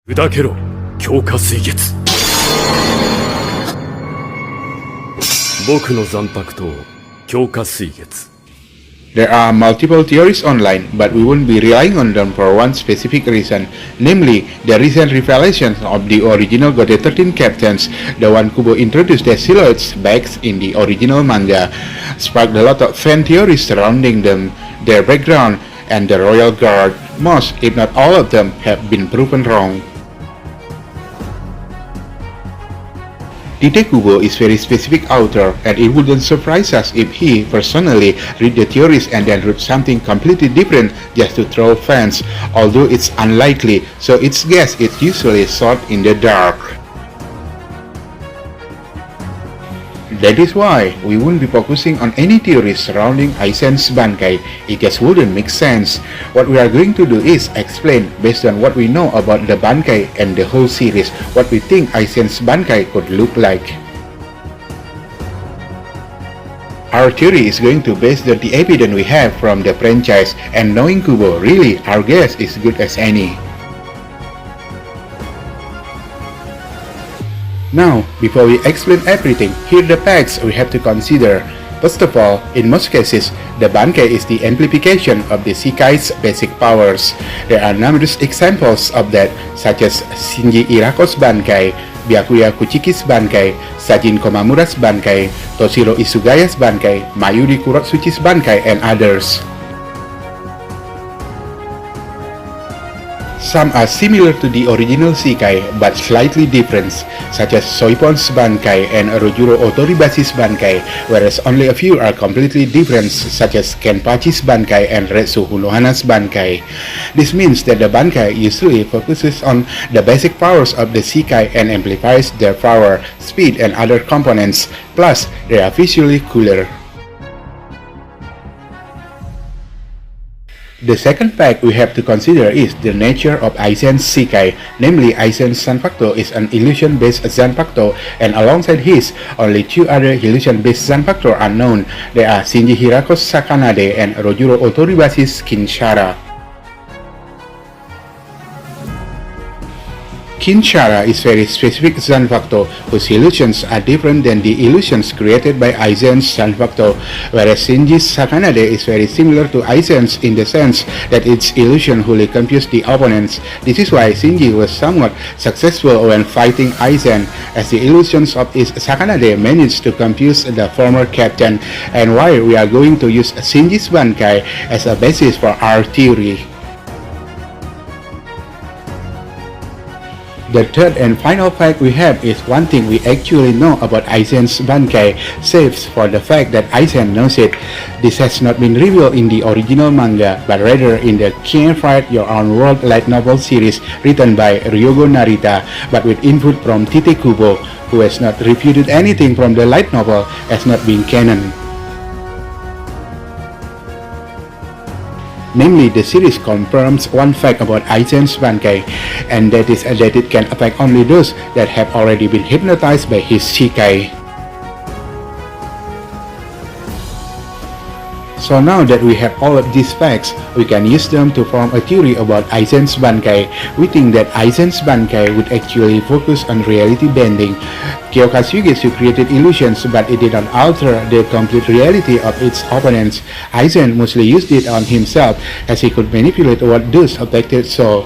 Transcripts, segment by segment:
砕けろ強化水月僕の残白刀強化水月 There are multiple theories online, but we won't be relying on them for one specific reason, namely the recent revelations of the original Gotei 13 captains, the one Kubo introduced their silhouettes back in the original manga, sparked a lot of fan theories surrounding them, their background, and the Royal Guard. Most, if not all of them, have been proven wrong. Tite Kubo is very specific author, and it wouldn't surprise us if he personally read the theories and then wrote something completely different just to troll fans, although it's unlikely, so its guess is usually shot in the dark. That is why we won't be focusing on any theories surrounding Aizen's Bankai. It just wouldn't make sense. What we are going to do is explain, based on what we know about the Bankai and the whole series, what we think Aizen's Bankai could look like. Our theory is going to base on the evidence we have from the franchise, and knowing Kubo, really, our guess is good as any. Now, before we explain everything, here are the facts we have to consider. First of all, in most cases, the Bankai is the amplification of the Sekai's basic powers. There are numerous examples of that, such as Shinji Irako's Bankai, Byakuya Kuchiki's Bankai, Sajin Komamura's Bankai, Toshiro Isugaya's Bankai, Mayuri Kurotsuchi's Bankai, and others. Some are similar to the original Sekai, but slightly different, such as Soipon's Bankai and Rojuro Otoribashi's Bankai, whereas only a few are completely different, such as Kenpachi's Bankai and Retsu Hunohana's Bankai. This means that the Bankai usually focuses on the basic powers of the Sekai and amplifies their power, speed, and other components, plus they are visually cooler. The second fact we have to consider is the nature of Aizen's Sekai, namely Aizen's Zanpakuto is an illusion-based Zanpakuto, and alongside his, only two other illusion-based Zanpakuto are known. They are Shinji Hirako's Sakanade and Rojuro Otoribashi's Kinshara. Kinshara is very specific Zanpakuto, whose illusions are different than the illusions created by Aizen's Zanpakuto, whereas Shinji's Sakanade is very similar to Aizen's in the sense that its illusion wholly confused the opponents. This is why Shinji was somewhat successful when fighting Aizen, as the illusions of his Sakanade managed to confuse the former captain, and why we are going to use Shinji's Bankai as a basis for our theory. The third and final fact we have is one thing we actually know about Aizen's Bankai, save for the fact that Aizen knows it. This has not been revealed in the original manga, but rather in the Can't Write Your Own World light novel series written by Ryogo Narita, but with input from Tite Kubo, who has not refuted anything from the light novel as not being canon. Namely, the series confirms one fact about Aizen's Bankai, and that is that it can affect only those that have already been hypnotized by his Sekai. So now that we have all of these facts, we can use them to form a theory about Aizen's Bankai. We think that Aizen's Bankai would actually focus on reality bending. Kyoka Suigetsu created illusions, but it did not alter the complete reality of its opponents. Aizen mostly used it on himself, as he could manipulate what those affected saw.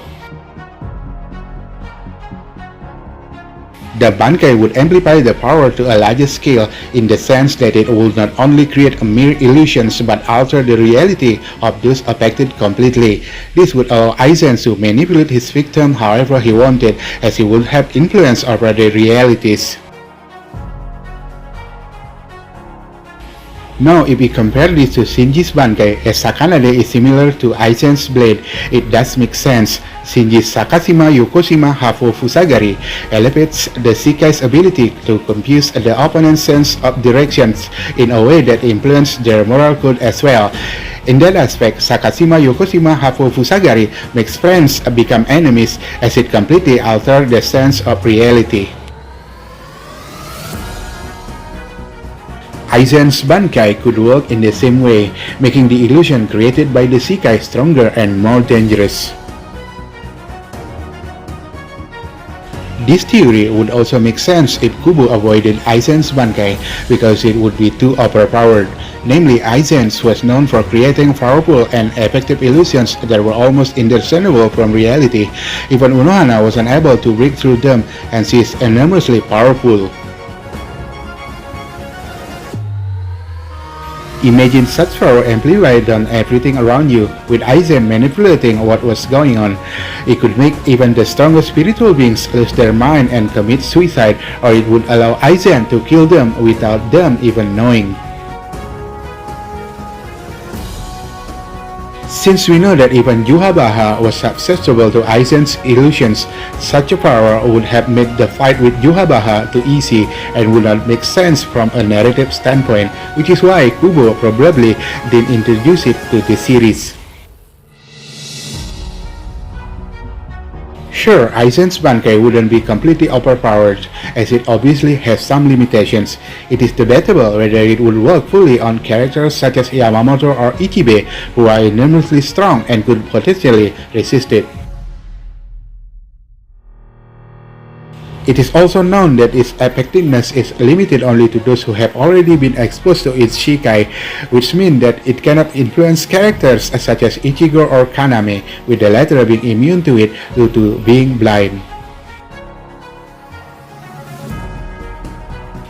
The Bankai would amplify the power to a larger scale in the sense that it would not only create mere illusions but alter the reality of those affected completely. This would allow Aizen to manipulate his victim however he wanted, as he would have influence over their realities. Now, if we compare this to Shinji's Bankai, as Sakanade is similar to Aizen's blade, it does make sense. Shinji's Sakashima Yokoshima Hafo Fusagari elevates the Sekai's ability to confuse the opponent's sense of directions in a way that influences their moral code as well. In that aspect, Sakashima Yokoshima Hafo Fusagari makes friends become enemies, as it completely alters the sense of reality. Aizen's Bankai could work in the same way, making the illusion created by the Sekai stronger and more dangerous. This theory would also make sense if Kubo avoided Aizen's Bankai because it would be too overpowered. Namely, Aizen was known for creating powerful and effective illusions that were almost indiscernible from reality. Even Unohana was unable to break through them, and she is enormously powerful. Imagine such power amplified on everything around you, with Aizen manipulating what was going on. It could make even the strongest spiritual beings lose their mind and commit suicide, or it would allow Aizen to kill them without them even knowing. Since we know that even Yhwach was susceptible to Aizen's illusions, such a power would have made the fight with Yhwach too easy and would not make sense from a narrative standpoint, which is why Kubo probably didn't introduce it to the series. Sure, Aizen's Bankai wouldn't be completely overpowered, as it obviously has some limitations. It is debatable whether it would work fully on characters such as Yamamoto or Ichibe, who are enormously strong and could potentially resist it. It is also known that its effectiveness is limited only to those who have already been exposed to its Shikai, which means that it cannot influence characters such as Ichigo or Kaname, with the latter being immune to it due to being blind.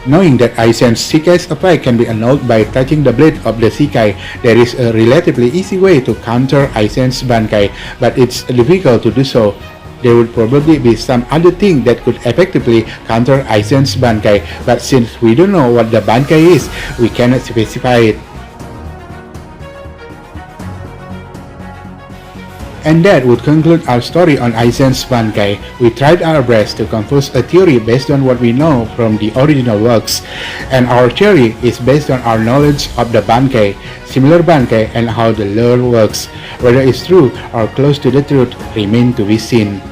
Knowing that Aizen's Shikai's effect can be annulled by touching the blade of the Shikai, there is a relatively easy way to counter Aizen's Bankai, but it's difficult to do so. There would probably be some other thing that could effectively counter Aizen's Bankai, but since we don't know what the Bankai is, we cannot specify it. And that would conclude our story on Aizen's Bankai. We tried our best to compose a theory based on what we know from the original works, and our theory is based on our knowledge of the Bankai, similar Bankai, and how the lore works. Whether it's true or close to the truth remains to be seen.